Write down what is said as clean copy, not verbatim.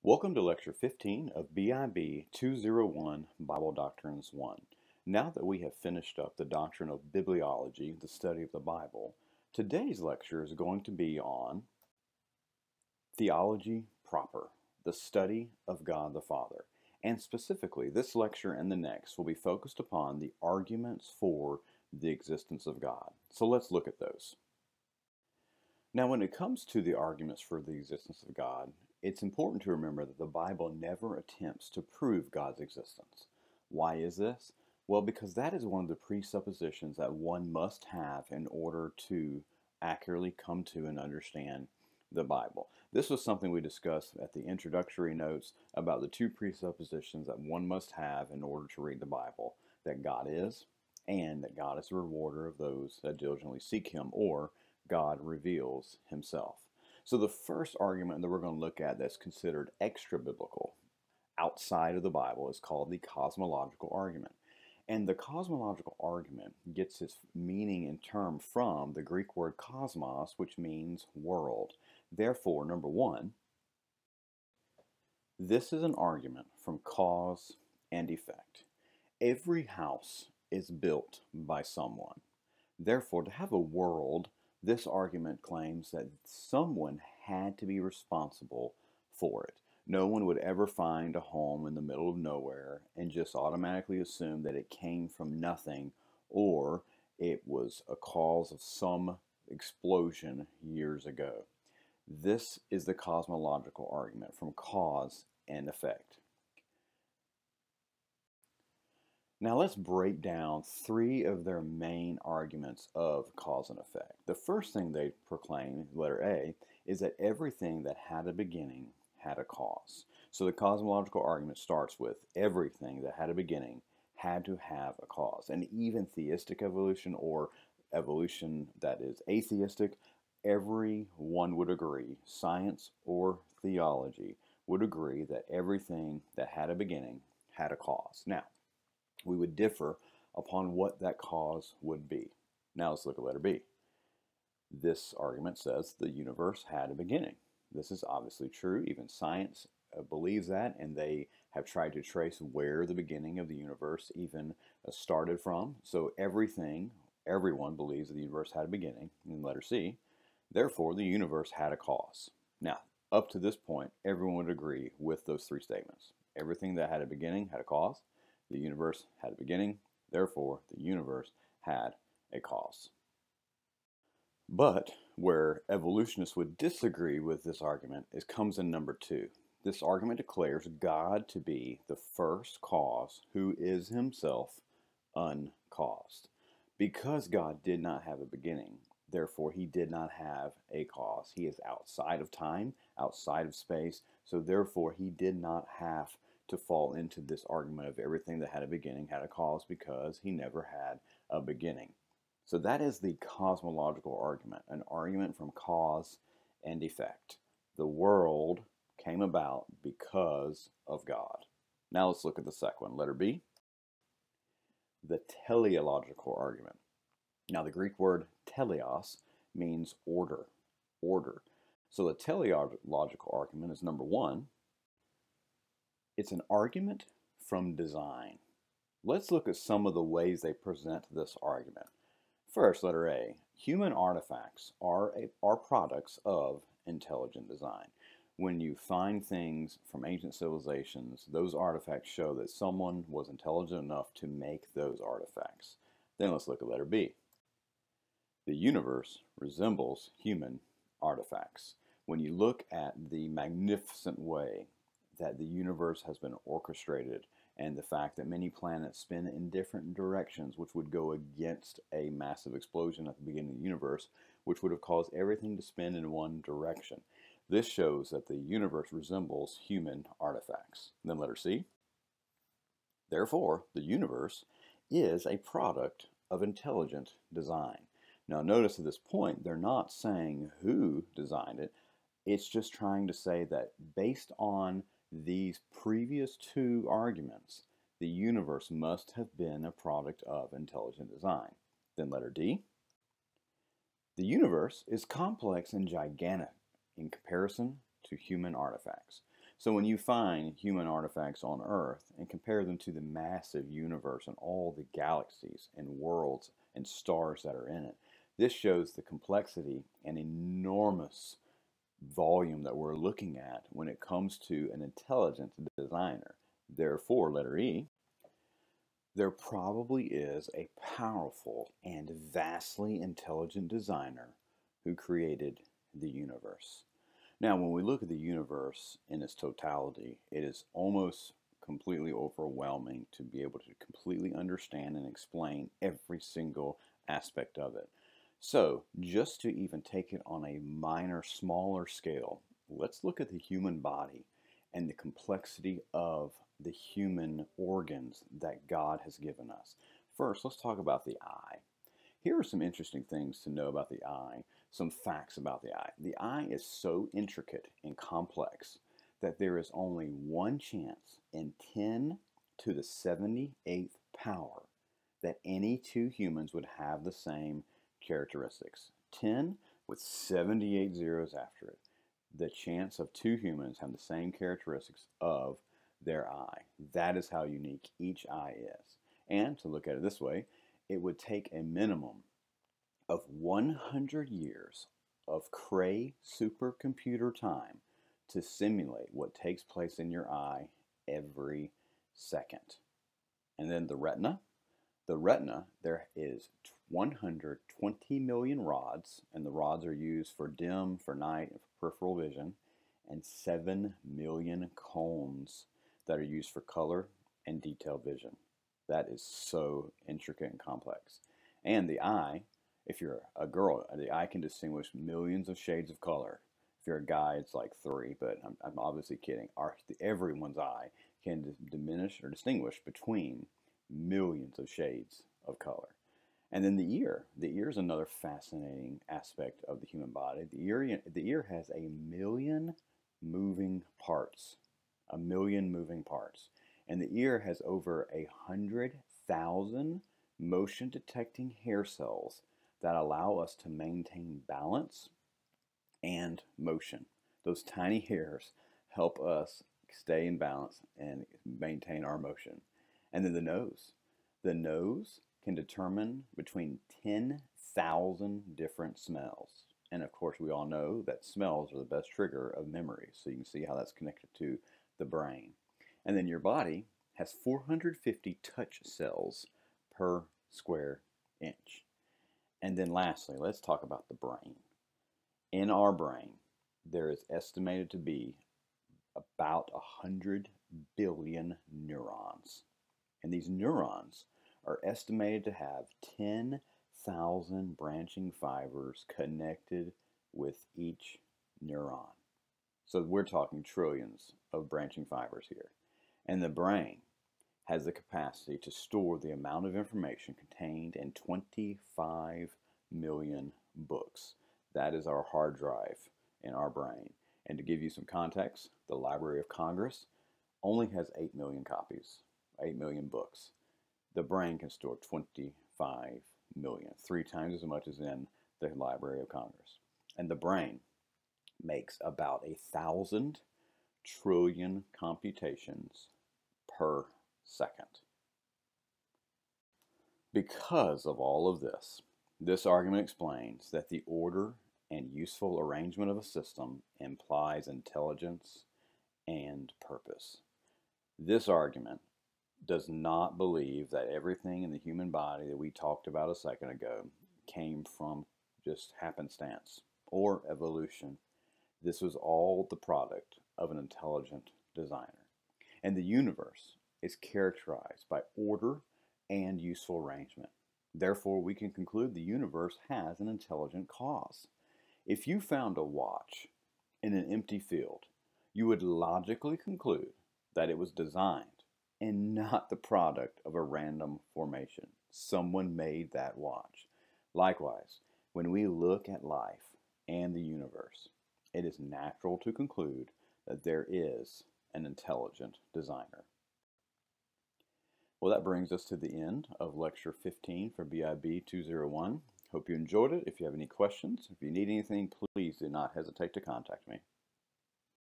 Welcome to Lecture 15 of BIB 201 Bible Doctrines 1. Now that we have finished up the doctrine of bibliology, the study of the Bible, today's lecture is going to be on theology proper, the study of God the Father. And specifically, this lecture and the next will be focused upon the arguments for the existence of God. So let's look at those. Now, when it comes to the arguments for the existence of God, it's important to remember that the Bible never attempts to prove God's existence. Why is this? Well, because that is one of the presuppositions that one must have in order to accurately come to and understand the Bible. This was something we discussed at the introductory notes about the two presuppositions that one must have in order to read the Bible, that God is, and that God is the rewarder of those that diligently seek Him, or God reveals Himself. So the first argument that we're going to look at that's considered extra-biblical, outside of the Bible, is called the cosmological argument. And the cosmological argument gets its meaning and term from the Greek word cosmos, which means world. Therefore, number one, this is an argument from cause and effect. Every house is built by someone. Therefore, to have a world, this argument claims that someone had to be responsible for it. No one would ever find a home in the middle of nowhere and just automatically assume that it came from nothing or it was a cause of some explosion years ago. This is the cosmological argument from cause and effect. Now let's break down three of their main arguments of cause and effect. The first thing they proclaim, letter A, is that everything that had a beginning had a cause. So the cosmological argument starts with everything that had a beginning had to have a cause. And even theistic evolution or evolution that is atheistic, everyone would agree, science or theology would agree that everything that had a beginning had a cause. Now, we would differ upon what that cause would be. Now let's look at letter B. This argument says the universe had a beginning. This is obviously true. Even science believes that, and they have tried to trace where the beginning of the universe even started from. So everyone believes that the universe had a beginning in letter C. Therefore, the universe had a cause. Now, up to this point, everyone would agree with those three statements. Everything that had a beginning had a cause. The universe had a beginning, therefore the universe had a cause. But where evolutionists would disagree with this argument comes in number two. This argument declares God to be the first cause who is himself uncaused. Because God did not have a beginning, therefore he did not have a cause. He is outside of time, outside of space, so therefore he did not have to fall into this argument of everything that had a beginning had a cause, because he never had a beginning. So that is the cosmological argument, an argument from cause and effect. The world came about because of God. Now let's look at the second one, letter B, the teleological argument. Now the Greek word teleos means order. So the teleological argument is number one, it's an argument from design. Let's look at some of the ways they present this argument. First, letter A, human artifacts are products of intelligent design. When you find things from ancient civilizations, those artifacts show that someone was intelligent enough to make those artifacts. Then let's look at letter B. The universe resembles human artifacts. When you look at the magnificent way that the universe has been orchestrated, and the fact that many planets spin in different directions, which would go against a massive explosion at the beginning of the universe, which would have caused everything to spin in one direction. This shows that the universe resembles human artifacts. Then letter C. Therefore, the universe is a product of intelligent design. Now notice at this point, they're not saying who designed it. It's just trying to say that based on these previous two arguments, the universe must have been a product of intelligent design. Then letter D. The universe is complex and gigantic in comparison to human artifacts. So when you find human artifacts on Earth and compare them to the massive universe and all the galaxies and worlds and stars that are in it, this shows the complexity and enormous volume that we're looking at when it comes to an intelligent designer. Therefore, letter E, there probably is a powerful and vastly intelligent designer who created the universe. Now, when we look at the universe in its totality, it is almost completely overwhelming to be able to completely understand and explain every single aspect of it. So, just to even take it on a minor, smaller scale, let's look at the human body and the complexity of the human organs that God has given us. First, let's talk about the eye. Here are some interesting things to know about the eye, some facts about the eye. The eye is so intricate and complex that there is only one chance in 10 to the 78th power that any two humans would have the same characteristics. 10 with 78 zeros after it. The chance of two humans having the same characteristics of their eye. That is how unique each eye is. And to look at it this way, it would take a minimum of 100 years of Cray supercomputer time to simulate what takes place in your eye every second. And then the retina. The retina, there is 120 million rods, and the rods are used for dim, for night, and for peripheral vision, and 7 million cones that are used for color and detailed vision. That is so intricate and complex. And the eye, if you're a girl, the eye can distinguish millions of shades of color. If you're a guy, it's like 3, but I'm obviously kidding. Everyone's eye can diminish or distinguish between millions of shades of color. And then the ear. The ear is another fascinating aspect of the human body. The ear has a million moving parts. A million moving parts. And the ear has over 100,000 motion detecting hair cells that allow us to maintain balance and motion. Those tiny hairs help us stay in balance and maintain our motion. And then the nose. The nose can determine between 10,000 different smells. And of course, we all know that smells are the best trigger of memory. So you can see how that's connected to the brain. And then your body has 450 touch cells per square inch. And then lastly, let's talk about the brain. In our brain, there is estimated to be about 100 billion neurons. And these neurons are estimated to have 10,000 branching fibers connected with each neuron. So we're talking trillions of branching fibers here. And the brain has the capacity to store the amount of information contained in 25 million books. That is our hard drive in our brain. And to give you some context, the Library of Congress only has 8 million copies, 8 million books. The brain can store 25 million, 3 times as much as in the Library of Congress. And the brain makes about 1,000 trillion computations per second. Because of all of this, this argument explains that the order and useful arrangement of a system implies intelligence and purpose. This argument does not believe that everything in the human body that we talked about a second ago came from just happenstance or evolution. This was all the product of an intelligent designer. And the universe is characterized by order and useful arrangement. Therefore, we can conclude the universe has an intelligent cause. If you found a watch in an empty field, you would logically conclude that it was designed and not the product of a random formation. Someone made that watch. Likewise, when we look at life and the universe, it is natural to conclude that there is an intelligent designer. Well, that brings us to the end of Lecture 15 for BIB201. Hope you enjoyed it. If you have any questions, if you need anything, please do not hesitate to contact me.